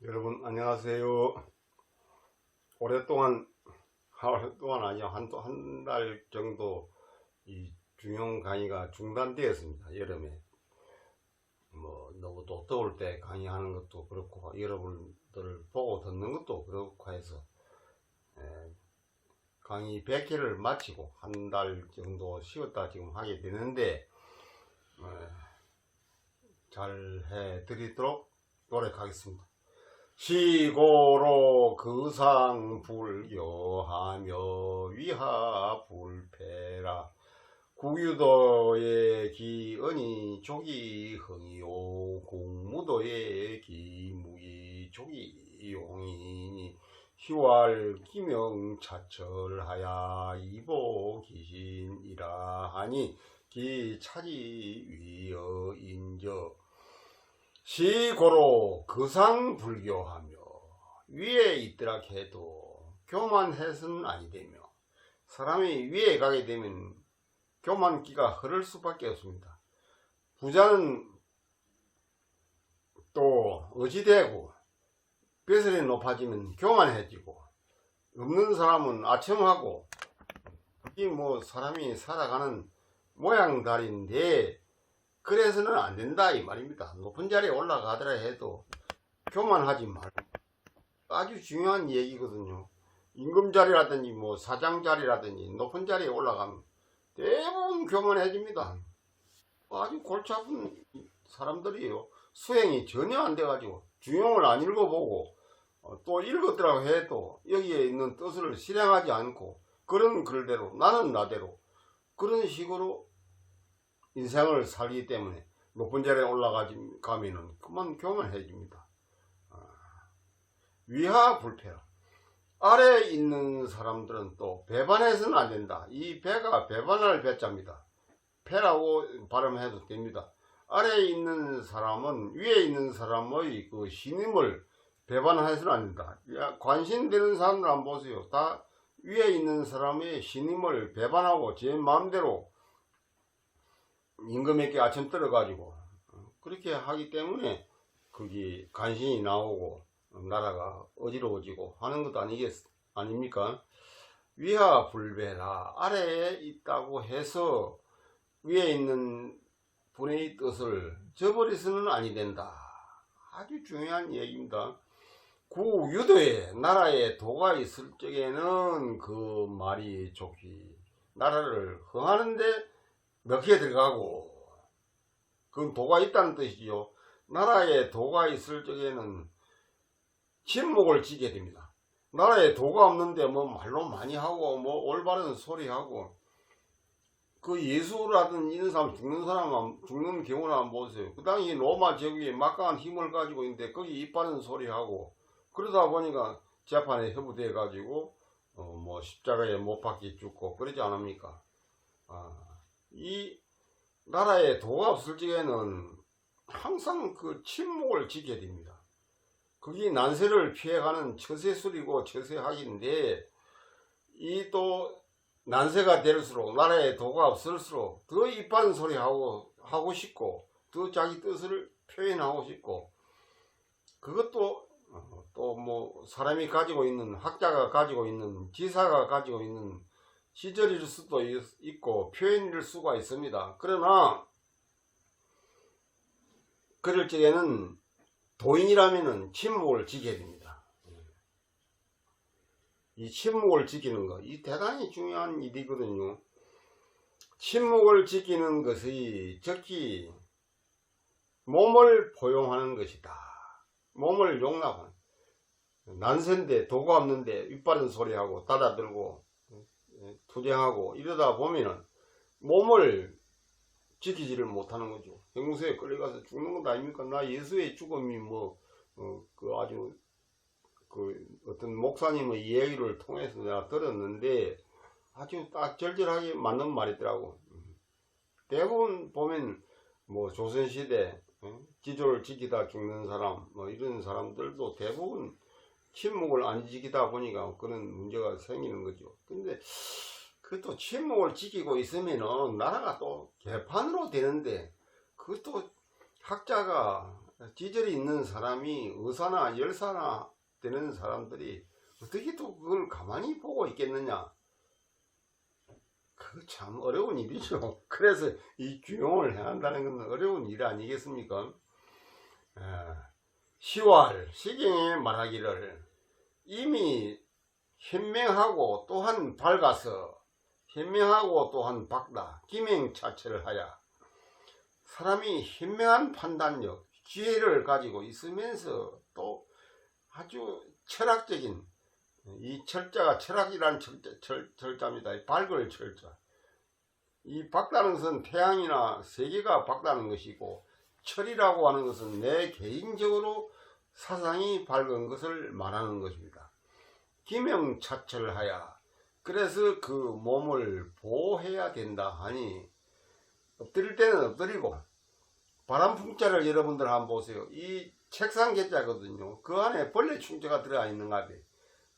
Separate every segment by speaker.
Speaker 1: 여러분 안녕하세요. 오랫동안 하루 동안 아니요 한 달 정도 이 중용 강의가 중단되었습니다. 여름에 뭐 너무 또 더울 때 강의하는 것도 그렇고 여러분들을 보고 듣는 것도 그렇고 해서 강의 100회를 마치고 한 달 정도 쉬었다 지금 하게 되는데 잘 해드리도록 노력하겠습니다. 시고로 거상불교하며 위하불패라 구유도의 기언이 조기흥이요 공무도의 기무이 조기용이니 희왈 기명차철하야 이보기신이라 하니 기차지 위여인저 시고로 거상불교하며 위에 있더라 해도 교만해서는 아니되며 사람이 위에 가게 되면 교만기가 흐를 수밖에 없습니다. 부자는 또 어지되고 벼슬이 높아지면 교만해지고 없는 사람은 아첨하고 이게 뭐 사람이 살아가는 모양달인데 그래서는 안 된다 이 말입니다. 높은 자리에 올라가더라 해도 교만하지 말고 아주 중요한 얘기거든요. 임금 자리라든지 뭐 사장 자리라든지 높은 자리에 올라가면 대부분 교만해집니다. 아주 골치 아픈 사람들이에요. 수행이 전혀 안 돼가지고 중용을 안 읽어보고 또 읽었더라고 해도 여기에 있는 뜻을 실행하지 않고 그런 글대로 나는 나대로 그런 식으로 인생을 살기 때문에 높은 자리에 올라가면은 그만 교만해집니다. 위하불패라. 아래에 있는 사람들은 또 배반해서는 안 된다. 이 배가 배반할 배자입니다. 패라고 발음해도 됩니다. 아래에 있는 사람은 위에 있는 사람의 그 신임을 배반해서는 안 된다. 관심되는 사람들 한번 보세요. 다 위에 있는 사람의 신임을 배반하고 제 마음대로 임금에게 아침 떨어가지고 그렇게 하기 때문에 거기 간신이 나오고 나라가 어지러워지고 하는 것도 아닙니까? 위하불배라. 아래에 있다고 해서 위에 있는 분의 뜻을 저버려서는 아니 된다. 아주 중요한 얘기입니다. 구유도에 나라에 도가 있을 적에는 그 말이 좋기 나라를 흥하는데 몇개 들어가고 그건 도가 있다는 뜻이죠. 나라에 도가 있을 적에는 침묵을 지게 됩니다. 나라에 도가 없는데 뭐 말로 많이 하고 뭐 올바른 소리 하고 그 예수라든 이런 사람 죽는 경우를 한번 보세요. 그 당시 로마 제국이 막강한 힘을 가지고 있는데 거기 이빠른 소리 하고 그러다 보니까 재판에 회부돼 가지고 뭐 십자가에 못 박혀 죽고 그러지 않습니까? 이 나라에 도가 없을 적에는 항상 그 침묵을 지켜야 됩니다. 그게 난세를 피해가는 처세술이고 처세학인데 이 또 난세가 될수록 나라에 도가 없을수록 더 이빠른 소리 하고 싶고 더 자기 뜻을 표현하고 싶고 그것도 또 뭐 사람이 가지고 있는 학자가 가지고 있는 지사가 가지고 있는 시절일 수도 있고 표현일 수가 있습니다. 그러나 그럴 적에는 도인이라면은 침묵을 지켜야 됩니다. 이 침묵을 지키는 것, 이 대단히 중요한 일이거든요. 침묵을 지키는 것이 적히 몸을 포용하는 것이다. 몸을 용납하는. 난세인데 도가 없는데 윗바른 소리하고 닫아들고 투쟁하고 이러다 보면은 몸을 지키지를 못하는 거죠. 형무소에 끌려가서 죽는 것 아닙니까? 나 예수의 죽음이 아주 어떤 목사님의 이야기를 통해서 내가 들었는데 아주 딱 절절하게 맞는 말이더라고. 대부분 보면 뭐 조선시대 지조를 지키다 죽는 사람 이런 사람들도 대부분 침묵을 안 지키다 보니까 그런 문제가 생기는 거죠. 근데 그것도 침묵을 지키고 있으면은 나라가 또 개판으로 되는데 그것도 학자가 지절이 있는 사람이 의사나 열사나 되는 사람들이 어떻게 또 그걸 가만히 보고 있겠느냐. 그거 참 어려운 일이죠. 그래서 이 규용을 해한다는 건 어려운 일 아니겠습니까? 10월 시경에 말하기를 이미 현명하고 또한 밝아서 현명하고 또한 밝다 기명자체를 하여 사람이 현명한 판단력 지혜를 가지고 있으면서 또 아주 철학적인 이 철자가 철학이라는 철자입니다. 밝을 철자. 이 밝다는 것은 태양이나 세계가 밝다는 것이고 철이라고 하는 것은 내 개인적으로 사상이 밝은 것을 말하는 것입니다. 기명차철하야. 그래서 그 몸을 보호해야 된다 하니 엎드릴 때는 엎드리고 바람풍자를 여러분들 한번 보세요. 이 책상 객자거든요. 그 안에 벌레 충자가 들어가 있는가 봐요.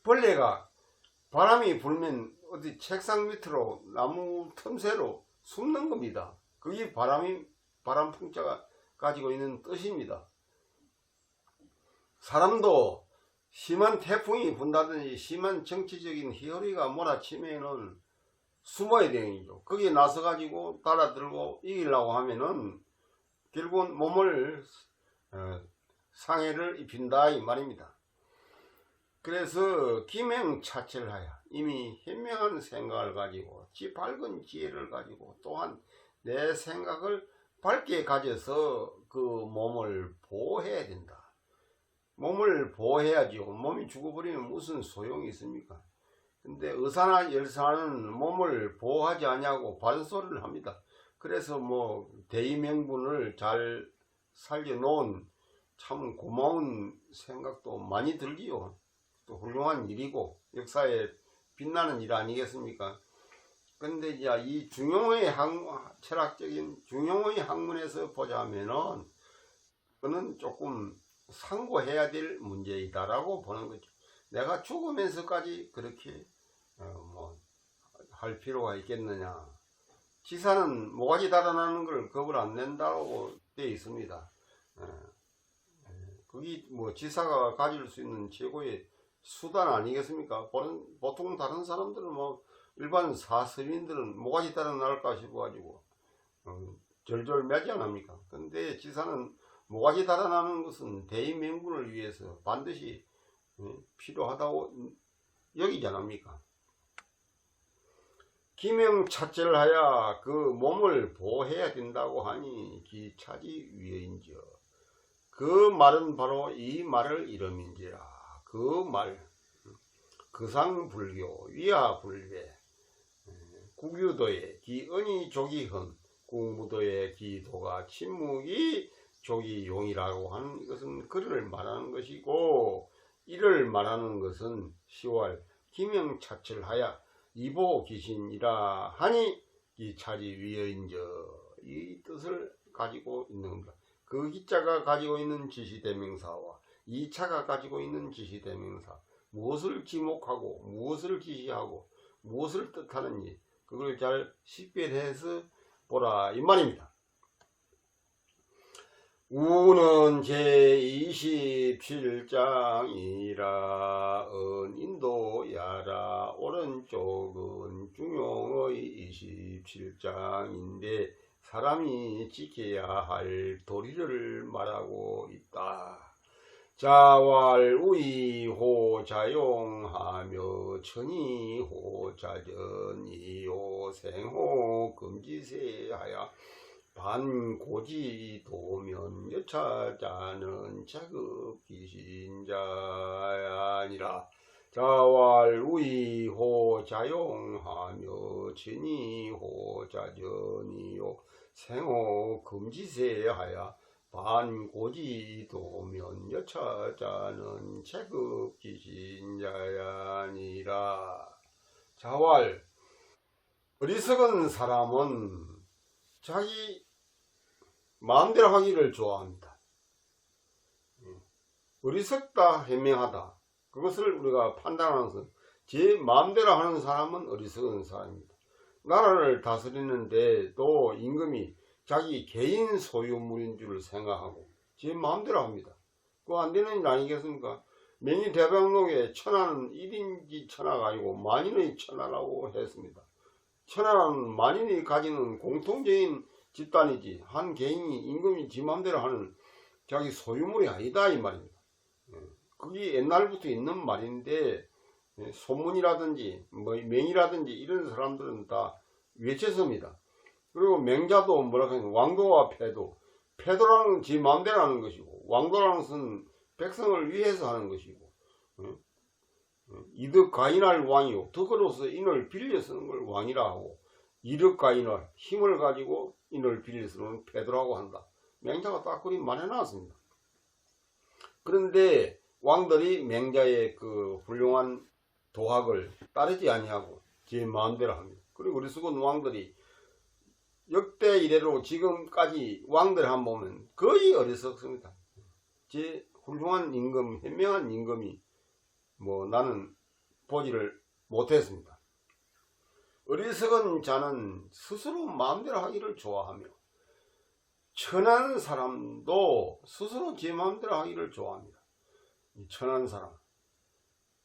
Speaker 1: 벌레가 바람이 불면 어디 책상 밑으로 나무 틈새로 숨는 겁니다. 그게 바람풍자가 가지고 있는 뜻입니다. 사람도 심한 태풍이 분다든지 심한 정치적인 희열이가 몰아치면은 숨어야 되는 거죠. 거기에 나서 가지고 달아들고 이기려고 하면은 결국은 몸을 상해를 입힌다 이 말입니다. 그래서 기명차철하여 이미 현명한 생각을 가지고 밝은 지혜를 가지고 또한 내 생각을 밝게 가져서 그 몸을 보호해야 된다. 몸을 보호해야죠. 몸이 죽어버리면 무슨 소용이 있습니까? 근데 의사나 열사는 몸을 보호하지 않냐고 반소리를 합니다. 그래서 뭐 대의명분을 잘 살려놓은 참 고마운 생각도 많이 들기요. 또 훌륭한 일이고 역사에 빛나는 일 아니겠습니까? 근데 이제 이 중용의 철학적인 중용의 학문에서 보자면은 그는 조금 상고해야 될 문제이다라고 보는 거죠. 내가 죽으면서까지 그렇게 할 필요가 있겠느냐. 지사는 모가지 달아나는 걸 겁을 안 낸다고 되어 있습니다. 그게 뭐 지사가 가질 수 있는 최고의 수단 아니겠습니까? 보통 다른 사람들은 뭐 일반 사서민들은 모가지 달아날까 싶어가지고 절절 매지 않습니까? 근데 지사는 모가지 달아나는 것은 대의명분을 위해서 반드시 필요하다고 여기지 않습니까? 기명차철을 하여 그 몸을 보호해야 된다고 하니 기차지 위여인지여. 그 말은 바로 이 말을 이름인지라. 그 말, 그상불교, 위하불배, 국유도의 기은이 조기헌, 국무도의 기도가 침묵이 조기용이라고 하는 것은 그를 말하는 것이고, 이를 말하는 것은 10월 기명차철하여 이보기신이라 하니 이 차지 위여인저, 이 뜻을 가지고 있는 겁니다. 그 기자가 가지고 있는 지시대명사와 이 차가 가지고 있는 지시대명사, 무엇을 지목하고 무엇을 지시하고 무엇을 뜻하는지 그걸 잘 식별해서 보라 이 말입니다. 우는 제27장이라 은인도야라. 오른쪽은 중용의 27장인데 사람이 지켜야 할 도리를 말하고 있다. 자왈우이호자용하며 천이호자전이요 생호 금지세하여 반고지도면 여차자는 자급귀신자아니라. 자왈우이호자용하며 천이호자전이요 생호 금지세하여 반고지도면 여차자는 체급귀신자아니라. 자왈, 어리석은 사람은 자기 마음대로 하기를 좋아합니다. 어리석다, 현명하다. 그것을 우리가 판단하는 것은 제 마음대로 하는 사람은 어리석은 사람입니다. 나라를 다스리는데 또 임금이 자기 개인 소유물인 줄 생각하고 제 마음대로 합니다. 그거 안 되는 일 아니겠습니까? 명의 대방록에 천하는 1인지 천하가 아니고 만인의 천하라고 했습니다. 천하는 만인이 가지는 공통적인 집단이지 한 개인이 임금이 지 마음대로 하는 자기 소유물이 아니다 이 말입니다. 그게 옛날부터 있는 말인데 소문이라든지 뭐 명이라든지 이런 사람들은 다 외쳤습니다. 그리고 맹자도 뭐라고 하냐, 왕도와 패도. 패도라는 건 지 마음대로 하는 것이고 왕도라는 것은 백성을 위해서 하는 것이고 이득 가인할 왕이요 덕으로서 인을 빌려 쓰는 걸 왕이라 하고 이득 가인할 힘을 가지고 인을 빌려 쓰는 패도라고 한다. 맹자가 딱 그리 말해놨습니다. 그런데 왕들이 맹자의 그 훌륭한 도학을 따르지 아니하고 제 마음대로 합니다. 그리고 우리 수군 왕들이 역대 이래로 지금까지 왕들 한 보면 거의 어리석습니다. 제 훌륭한 임금, 현명한 임금이 뭐 나는 보지를 못했습니다. 어리석은 자는 스스로 마음대로 하기를 좋아하며 천한 사람도 스스로 제 마음대로 하기를 좋아합니다. 천한 사람,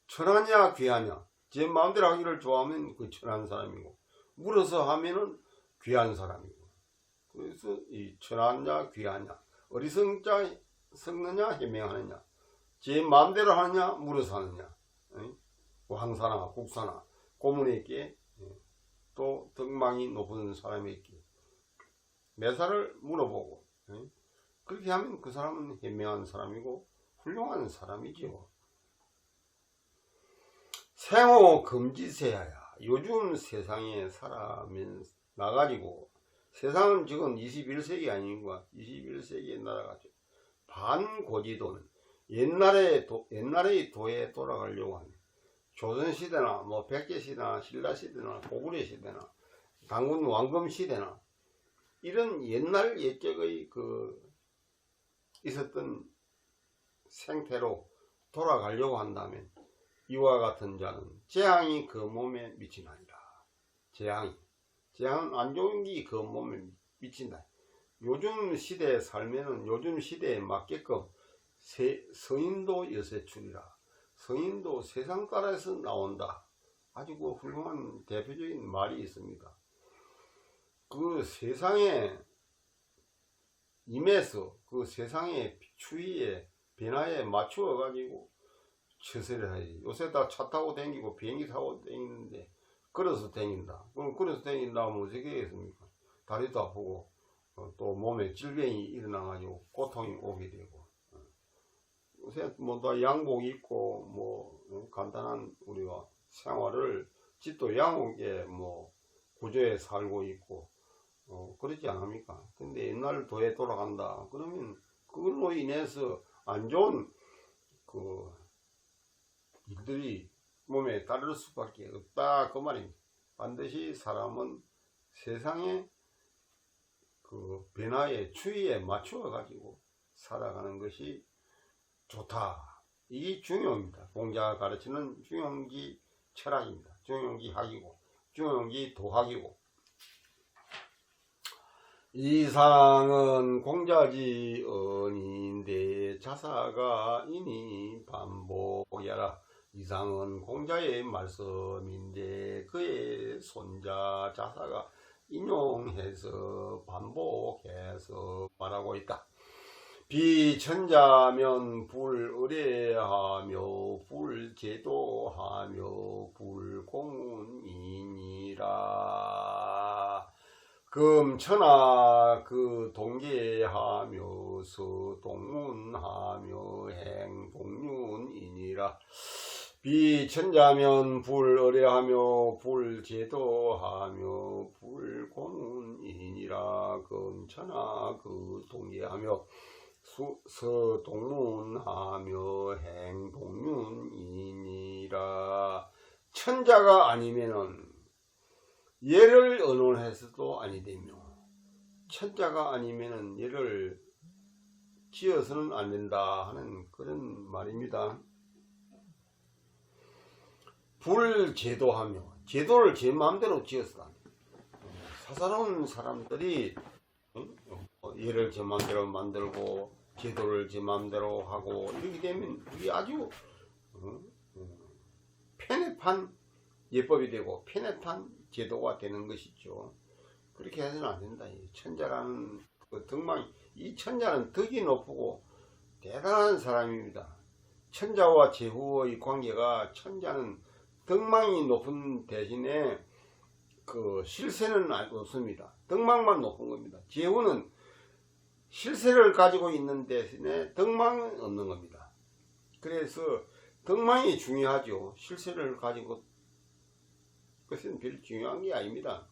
Speaker 1: 천하냐 귀하냐 제 마음대로 하기를 좋아하면 그 천한 사람이고 물어서 하면은 귀한 사람이고. 그래서 이 천하냐 귀하냐 어리석은 자 썩느냐 해명하느냐 제 마음대로 하느냐 물어서 하느냐 왕사나 국사나 고문에게 또 덕망이 높은 사람에게 매사를 물어보고 그렇게 하면 그 사람은 현명한 사람이고 훌륭한 사람이지요. 생호 금지세하야. 요즘 세상에 사람은 나가지고 세상은 지금 21세기 아닌가 21세기에 날아가죠. 반고지도는 옛날의 도에 돌아가려고 합니다. 조선시대나 뭐 백제시대나 신라시대나 고구려시대나 당군 왕금시대나 이런 옛날 옛적의 그 있었던 생태로 돌아가려고 한다면 이와 같은 자는 재앙이 그 몸에 미치나니라. 재앙은 안 좋은 게 그 몸에 미친다. 요즘 시대에 살면은 요즘 시대에 맞게끔 성인도 여세출이라. 성인도 세상 따라서 나온다. 아주 그 훌륭한 대표적인 말이 있습니다. 그 세상에 임해서 그 세상의 추위에 변화에 맞추어 가지고 처세를 하지. 요새 다 차 타고 다니고 비행기 타고 다니는데 걸어서 다닌다. 그럼 걸어서 다닌다 하면 어떻게 하겠습니까? 다리도 아프고 또 몸에 질병이 일어나 가지고 고통이 오게 되고 요새 뭐 다 양복 입고 뭐 간단한 우리가 생활을 집도 양옥에 뭐 구조에 살고 있고 그러지 않습니까? 근데 옛날 도에 돌아간다 그러면 그걸로 인해서 안 좋은 그 일들이 몸에 따를 수밖에 없다 그 말입니다. 반드시 사람은 세상의 그 변화의 추이에 맞추어 가지고 살아가는 것이 좋다. 이게 중용입니다. 공자가 가르치는 중용기 철학입니다. 중용기 학이고 중용기 도학이고 이상은 공자지 언인데 자사가 이니 반복하라. 이상은 공자의 말씀인데 그의 손자 자사가 인용해서 반복해서 말하고 있다. 비천자면 불의뢰하며 불제도하며 불공운이니라. 금천하 그 동계하며 서동문하며 행동륜이니라. 비천자면 불의뢰하며 불제도하며 불공운이니라. 금천하 그 동계하며 서동문하며 행동륜이니라. 천자가 아니면은 예를 언론해서도 아니되며 천자가 아니면은 예를 지어서는 안 된다 하는 그런 말입니다. 불제도하며 제도를 제 마음대로 지어서 안 됩니다. 사사로운 사람들이 예를 제 마음대로 만들고 제도를 제 마음대로 하고 이렇게 되면 이게 아주 편협한 예법이 되고 편협한 제도가 되는 것이죠. 그렇게 해서는 안 된다. 이 천자라는 그 덕망이, 이 천자는 덕이 높고 대단한 사람입니다. 천자와 제후의 관계가, 천자는 덕망이 높은 대신에 그 실세는 없습니다. 덕망만 높은 겁니다. 제후는 실세를 가지고 있는 대신에 덕망은 없는 겁니다. 그래서 덕망이 중요하죠. 실세를 가지고, 그것은 별 중요한 게 아닙니다.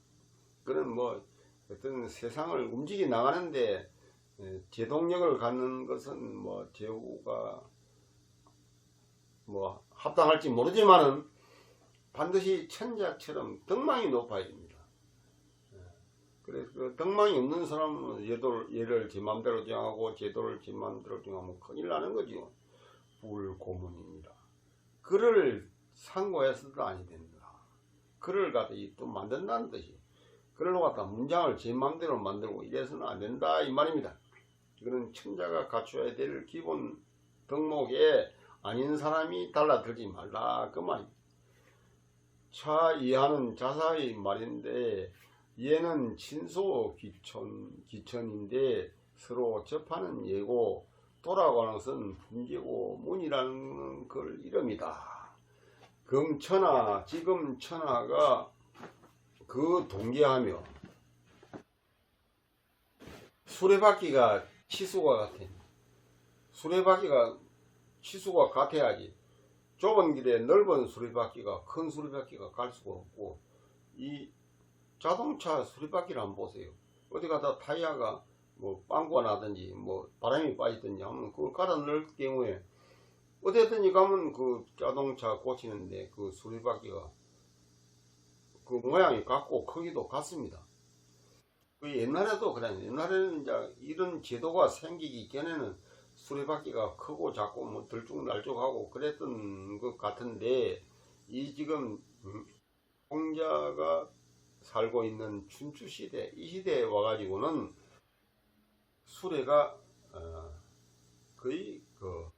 Speaker 1: 그는 뭐 어떤 세상을 움직여 나가는데 제동력을 갖는 것은 뭐 제후가 뭐 합당할지 모르지만은 반드시 천자처럼 덕망이 높아야 됩니다. 그래서 그 덕망이 없는 사람은 예를 제 맘대로 정하고 제도를 제 맘대로 정하면 큰일 나는 거죠. 불고문입니다. 글을 상고해서도 아니 된다. 글을 갖다 또 만든다는 뜻이, 글을 갖다 문장을 제 맘대로 만들고 이래서는 안 된다 이 말입니다. 이거는 천자가 갖춰야 될 기본 덕목에 아닌 사람이 달라들지 말라 그 말입니다. 차 이하는 자사의 말인데, 얘는 친소 기천인데 서로 접하는 예고, 도라고 하는 것은 분계고 문이라는 걸 이름이다. 금천하, 지금 천하가 그 동계하며 수레바퀴가 치수가 같아. 수레바퀴가 치수가 같아야지. 좁은 길에 넓은 수레바퀴가, 큰 수레바퀴가 갈 수가 없고, 이 자동차 수레바퀴를 한번 보세요. 어디 가다 타이어가 뭐 빵꾸가 나든지 뭐 바람이 빠지든지 하면 그걸 갈아 넣을 경우에 어디든지 가면 그 자동차 고치는데 그 수레바퀴가 그 모양이 같고 크기도 같습니다. 그 옛날에도 그래. 옛날에는 이제 이런 제도가 생기기 전에는 수레바퀴가 크고 작고 뭐 들쭉날쭉하고 그랬던 것 같은데, 이 지금 홍자가 살고 있는 춘추시대, 이 시대에 와가지고는 수레가 거의 그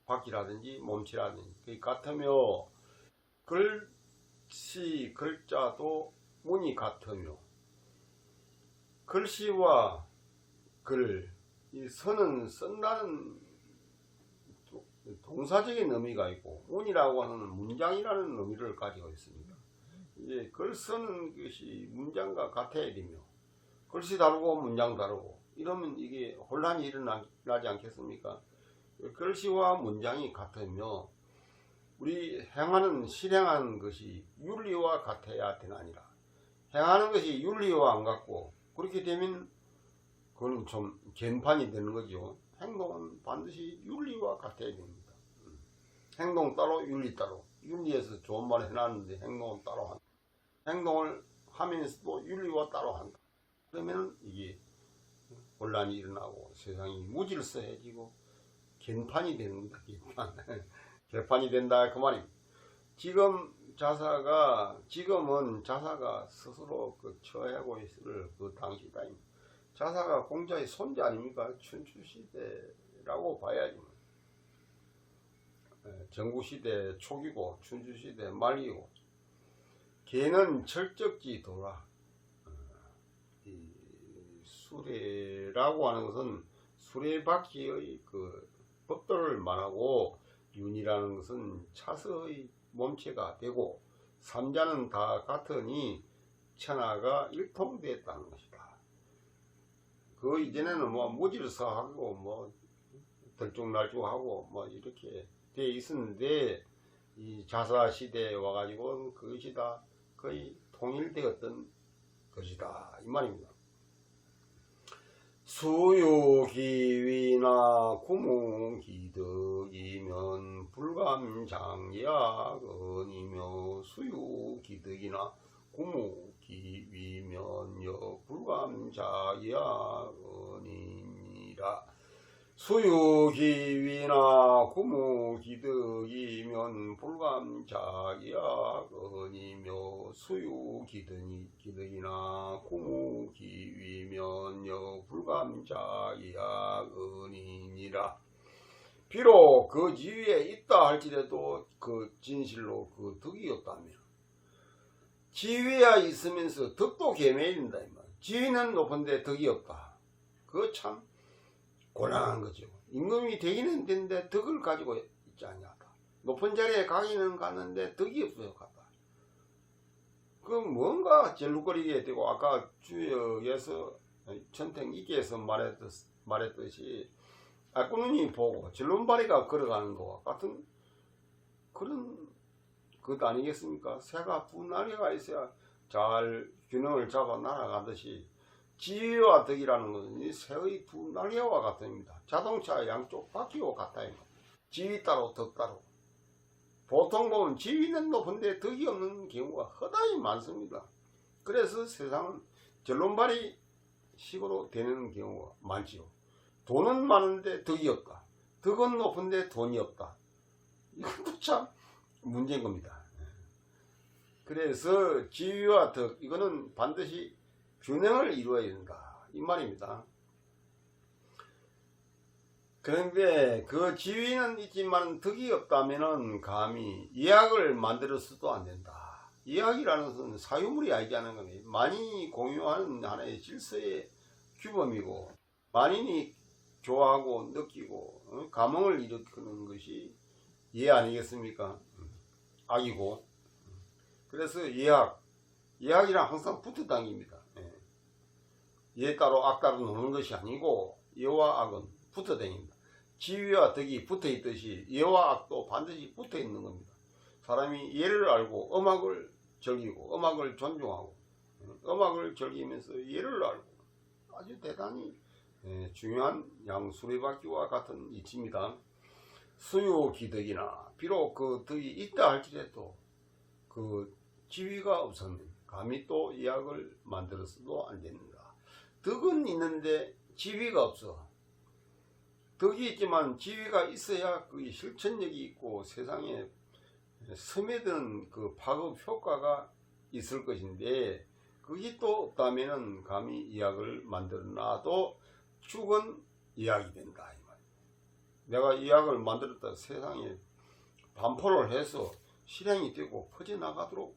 Speaker 1: 바퀴라든지 몸체라든지 거의 같으며, 글씨 글자도 문이 같으며, 글씨와 글, 이 선은 쓴다는 동사적인 의미가 있고, 문이라고 하는 문장이라는 의미를 가지고 있습니다. 이제 글 쓰는 것이 문장과 같아야 되며, 글씨 다르고 문장 다르고 이러면 이게 혼란이 일어나지 않겠습니까? 글씨와 문장이 같으며, 우리 행하는 실행하는 것이 윤리와 같아야 되나니라. 행하는 것이 윤리와 안 같고 그렇게 되면 그건 좀 gen판이 되는 거죠. 행동은 반드시 윤리와 같아야 됩니다. 행동 따로 윤리 따로. 윤리에서 좋은 말 해놨는데 행동은 따로 한다. 행동을 하면서도 윤리와 따로 한다. 그러면 이게 혼란이 일어나고 세상이 무질서해지고 gen판이 되는 겁니다. 개판이 된다 그 말입니다. 지금은 자사가 스스로 그 처하고 있을 그 당시다. 자사가 공자의 손자 아닙니까? 춘추시대라고 봐야지. 전국시대 초기고 춘추시대 말기고, 개는 철적지도라. 이 수레라고 하는 것은 수레바퀴의 그 법도를 말하고, 윤이라는 것은 차서의 몸체가 되고, 삼자는 다 같으니 천하가 일통되었다는 것이다. 그 이전에는 뭐 무질서하고 뭐 들쭉날쭉하고 뭐 이렇게 돼 있었는데, 이 자사 시대에 와가지고 그것이 다 거의 통일되었던 것이다 이 말입니다. 수유기위나 구무기득이면 불감장야근이며, 수유기득이나 구무기위면 불감자야근이니라. 수유기위나 구무기득이면 불감자기야건이며 수유기득이나 구무기위면 불감자기야건이니라. 비록 그 지위에 있다 할지라도 그 진실로 그 덕이 없다면 지위에 있으면서 덕도 개매인다. 지위는 높은데 덕이 없다. 그거 참 곤란한 거죠. 임금이 되기는 되는데 덕을 가지고 있지 않냐다. 높은 자리에 가기는 갔는데 덕이 없어요. 갔다. 그 뭔가 절룩거리게 되고 아까 주역에서 천탱이께서 말했듯이 악구눈이 보고 절름발이가 걸어가는 것과 같은 그런 것 아니겠습니까? 새가 두 날개가 있어야 잘 균형을 잡아 날아가듯이 지위와 덕이라는 것은 이 새의 두 날개와 같습니다. 자동차 양쪽 바퀴와 같아요. 지위 따로 덕 따로. 보통 보면 지위는 높은데 덕이 없는 경우가 허다히 많습니다. 그래서 세상은 절름발이 식으로 되는 경우가 많지요. 돈은 많은데 덕이 없다. 덕은 높은데 돈이 없다. 이것도 참 문제인 겁니다. 그래서 지위와 덕 이거는 반드시 균형을 이루어야 된다 이 말입니다. 그런데 그 지위는 있지만 덕이 없다면은 감히 예약을 만들어서도 안 된다. 예약이라는 것은 사유물이 아니자는 겁니다. 만인이 공유하는 하나의 질서의 규범이고 만인이 좋아하고 느끼고 감흥을 일으키는 것이 예 아니겠습니까? 악이고. 그래서 예약이랑 항상 붙어 다닙니다. 예 따로 악 따로 노는 것이 아니고 예와 악은 붙어 다닙니다. 지위와 덕이 붙어 있듯이 예와 악도 반드시 붙어 있는 겁니다. 사람이 예를 알고 음악을 즐기고 음악을 존중하고 음악을 즐기면서 예를 알고 아주 대단히 중요한 양수레바퀴와 같은 이치입니다. 수유기덕이나 비록 그 덕이 있다 할지라도 그 지위가 없으면 감히 또 예약을 만들어서도 안 됩니다. 덕은 있는데 지위가 없어. 덕이 있지만 지위가 있어야 그 실천력이 있고 세상에 스며드는 그 파급 효과가 있을 것인데 그게 또 없다면은 감히 예약을 만들어 놔도 죽은 예약이 된다. 내가 예약을 만들었다 세상에 반포를 해서 실행이 되고 퍼져나가도록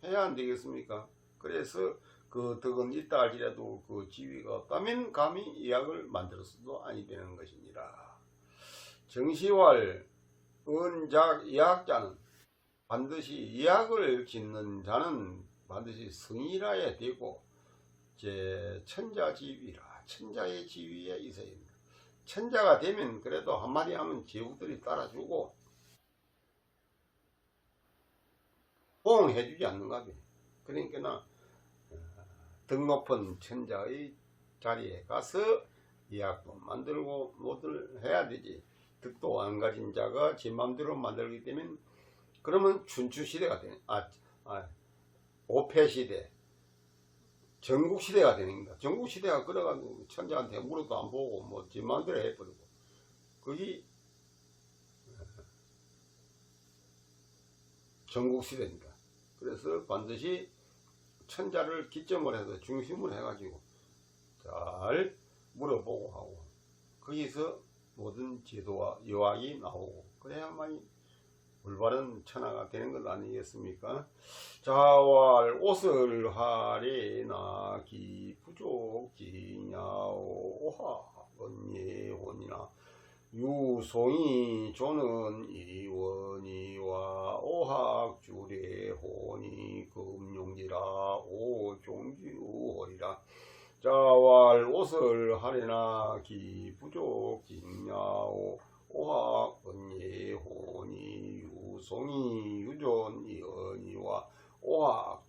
Speaker 1: 해야 안 되겠습니까? 그래서 그 덕은 있다 할지라도 그 지위가 없다면 감히 예약을 만들어서도 아니 되는 것이니라. 정시활 은작 예약자는 반드시 예약을 짓는 자는 반드시 성이라야 되고 제 천자지위라 천자의 지위에 있어야 됩니다. 천자가 되면 그래도 한마디 하면 제후들이 따라주고 호응해주지 않는가 봐요. 그러니까 덕 높은 천자의 자리에 가서 예약도 만들고 뭐들 해야 되지. 덕도 안 가진 자가 제 맘대로 만들기 때문에 그러면 춘추시대가 되는 오패시대 전국시대가 되는 겁니다. 전국시대가 그래가지고 천자한테 물어도 안 보고 뭐 제 맘대로 해버리고 그게 전국시대입니다. 그래서 반드시 천자를 기점을 해서 중심을 해가지고 잘 물어보고 하고 거기서 모든 제도와 여학이 나오고 그래야만이 올바른 천하가 되는 것 아니겠습니까? 자왈 옷을 하래나 기부족지냐오 오학언예혼이나 유송이 조는 이원이와 오학주례혼이 금용지라 오종주호리라. 자왈 옷을 하래나 기부족지냐오 오학언예혼이 유송이 유존 이언이와 오학주례혼이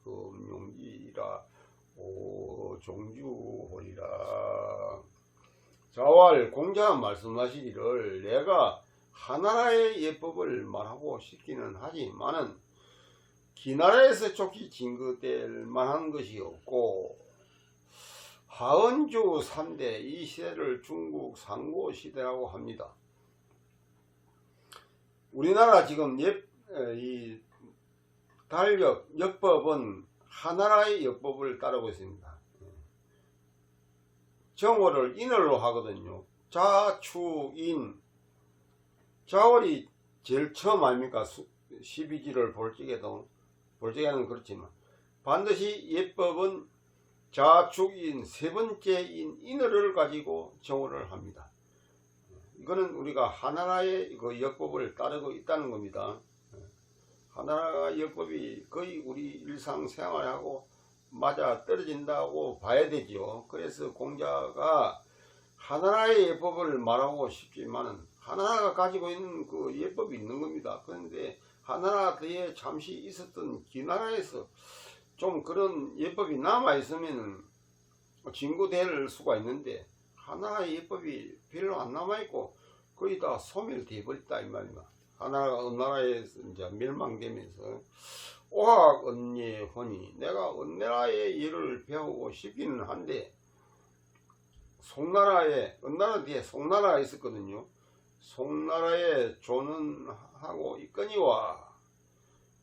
Speaker 1: 금용지라 오종주호리라. 자왈 공자 말씀하시기를 내가 하나라의 예법을 말하고 싶기는 하지만은 기나라에서 쫓기 징거될 만한 것이 없고 하은주 3대 이 시대를 중국 상고 시대라고 합니다. 우리나라 지금 이 달력 역법은 하나라의 역법을 따르고 있습니다. 정월을 인월로 하거든요. 자축인 자월이 제일 처음 아닙니까? 12지를 볼적에는 그렇지만 반드시 예법은 자축인 세 번째인 인월을 가지고 정월을 합니다. 이거는 우리가 하나라의 그 역법을 따르고 있다는 겁니다. 하나라 역법이 거의 우리 일상생활하고 맞아 떨어진다고 봐야 되죠. 그래서 공자가 하나라의 예법을 말하고 싶지만은 하나라가 가지고 있는 그 예법이 있는 겁니다. 그런데 하나라 뒤에 잠시 있었던 기나라에서 좀 그런 예법이 남아 있으면은 진구될 수가 있는데 하나라의 예법이 별로 안 남아 있고 거의 다 소멸돼 버렸다 이 말입니다. 하나라가 어느 나라에서 이제 멸망되면서 오학언예혼이 내가 어느 나라의 예를 배우고 싶기는 한데 송나라에 어느 나라 뒤에 송나라가 있었거든요. 송나라에 조는하고 있거니와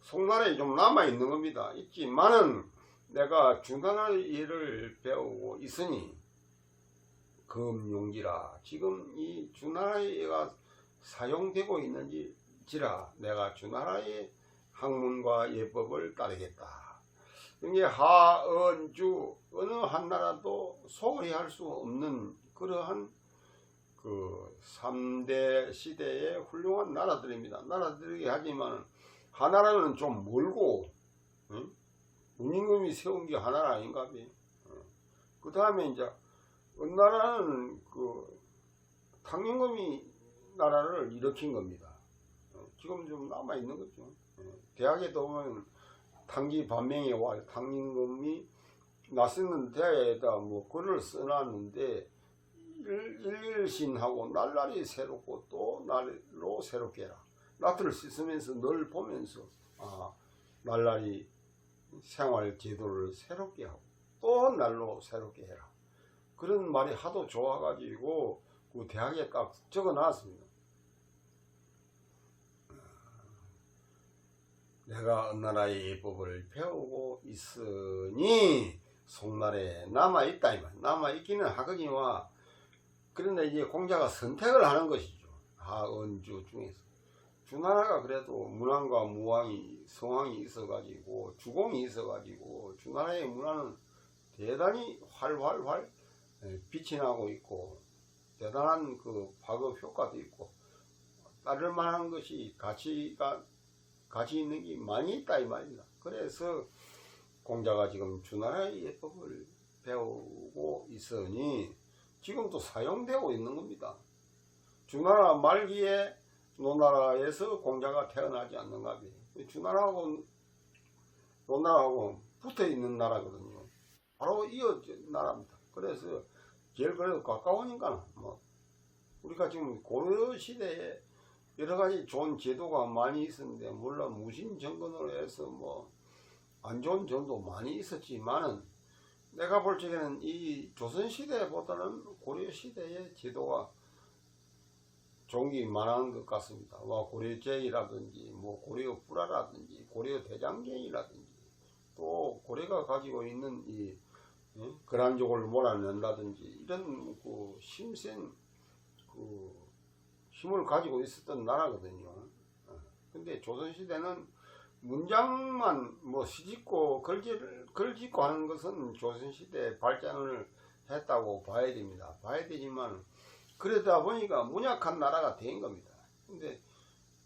Speaker 1: 송나라에 좀 남아 있는 겁니다. 있지만은 내가 주나라의 예를 배우고 있으니 금용지라 지금 이 주나라의 예가 사용되고 있는지라 내가 주나라의 학문과 예법을 따르겠다. 이게 하은주 어느 한 나라도 소홀히 할 수 없는 그러한 그 3대 시대의 훌륭한 나라들입니다. 나라들이긴 하지만 하나라는 좀 멀고 문임금이 세운 게 하나라 아닌가 봐. 그 다음에 이제 어느 나라는 그 탕민금이 나라를 일으킨 겁니다. 지금 좀 남아 있는 거죠. 대학에도 보면 탕기 반명에 와 탕민금이 나쓰는 대학에다 뭐 글을 써놨는데 일신하고 날라리 새롭고 또 날로 새롭게 해라. 나트를 씻으면서 늘 보면서 날라리 생활 제도를 새롭게 하고 또 날로 새롭게 해라. 그런 말이 하도 좋아가지고 그 대학에 딱 적어놨습니다. 내가 어느 나라의 예법을 배우고 있으니 송나라에 남아있다 이 말. 남아있기는 하거니와 그런데 이제 공자가 선택을 하는 것이죠. 하은주 중에서 주나라가 그래도 문왕과 무왕이 성왕이 있어가지고 주공이 있어가지고 주나라의 문화는 대단히 활활활 빛이 나고 있고 대단한 그 파급 효과도 있고 따를 만한 것이 가치 있는 게 많이 있다 이 말입니다. 그래서 공자가 지금 주나라의 예법을 배우고 있으니 지금도 사용되고 있는 겁니다. 주나라 말기에 노나라에서 공자가 태어나지 않는가 봐요. 주나라하고 노나라하고 붙어 있는 나라거든요. 바로 이어진 나라입니다. 그래서 제일 그래도 가까우니까 뭐 우리가 지금 고려 시대에 여러 가지 좋은 제도가 많이 있었는데 물론 무신 정권으로 해서 뭐 안 좋은 점도 많이 있었지만은 내가 볼 적에는 이 조선 시대보다는 고려 시대의 제도가 좋은 게 많은 것 같습니다. 고려제이라든지 뭐 고려 불화라든지 고려 대장경이라든지 또 고려가 가지고 있는 이 거란족을 몰아낸다든지 이런 그 힘센 그 힘을 가지고 있었던 나라거든요. 근데 조선시대는 문장만 뭐 시짓고 글짓고 하는 것은 조선시대의 발전을 했다고 봐야 됩니다. 봐야 되지만 그러다 보니까 문약한 나라가 된 겁니다. 근데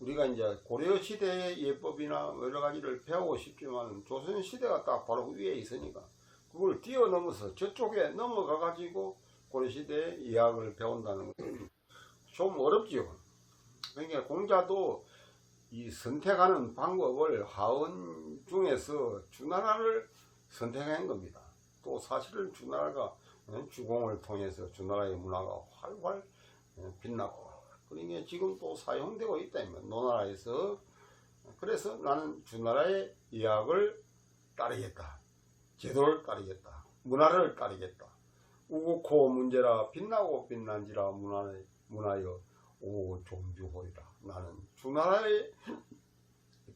Speaker 1: 우리가 이제 고려시대의 예법이나 여러 가지를 배우고 싶지만 조선시대가 딱 바로 위에 있으니까 그걸 뛰어넘어서 저쪽에 넘어가 가지고 고려시대의 이학을 배운다는 것은 좀 어렵죠. 그러니까 공자도 이 선택하는 방법을 하은 중에서 주나라를 선택한 겁니다. 또 사실은 주나라가 주공을 통해서 주나라의 문화가 활활 빛나고 그러니까 지금 또 사용되고 있다면 노나라에서 그래서 나는 주나라의 이학을 따르겠다. 제도를 따르겠다. 문화를 따르겠다. 우고코 문제라 빛나고 빛난지라 문하여 오종주호이라. 나는 주나라의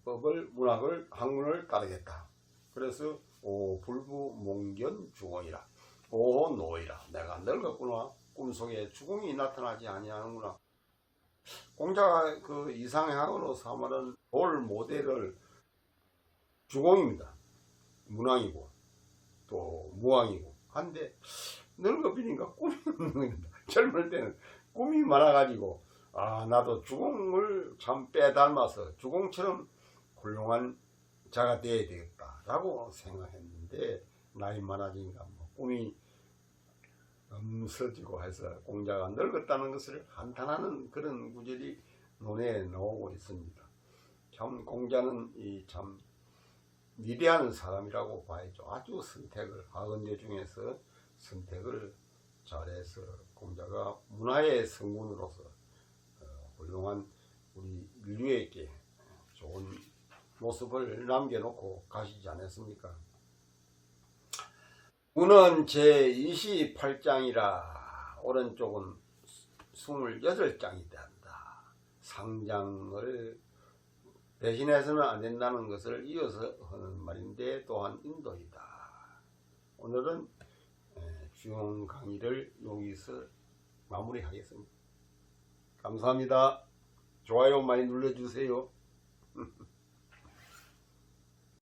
Speaker 1: 법을 문학을 학문을 따르겠다. 그래서 불부몽견 주공이라. 노이라. 내가 늙었구나. 꿈속에 주공이 나타나지 아니하는구나. 공자가 그 이상향으로 삼으는 볼 모델을 주공입니다. 문왕이고 또 무왕이고 한데 늙어비니까 꿈이 없는 겁니다. 젊을 때는 꿈이 많아가지고 나도 주공을 참 빼닮아서 주공처럼 훌륭한 자가 되어야 되겠다 라고 생각했는데 나이 많아지니까 꿈이 없어지고 해서 공자가 늙었다는 것을 한탄하는 그런 구절이 논에 나오고 있습니다. 참 공자는 참 위대한 사람이라고 봐야죠. 아주 학원제 중에서 선택을 잘해서 공자가 문화의 성군으로서 훌륭한 우리 인류에게 좋은 모습을 남겨놓고 가시지 않았습니까? 문은 제28장이라 오른쪽은 28장이 된다. 상장을 대신해서는 안 된다는 것을 이어서 하는 말인데 또한 인도이다. 오늘은 주요 강의를 여기서 마무리하겠습니다. 감사합니다. 좋아요 많이 눌러주세요.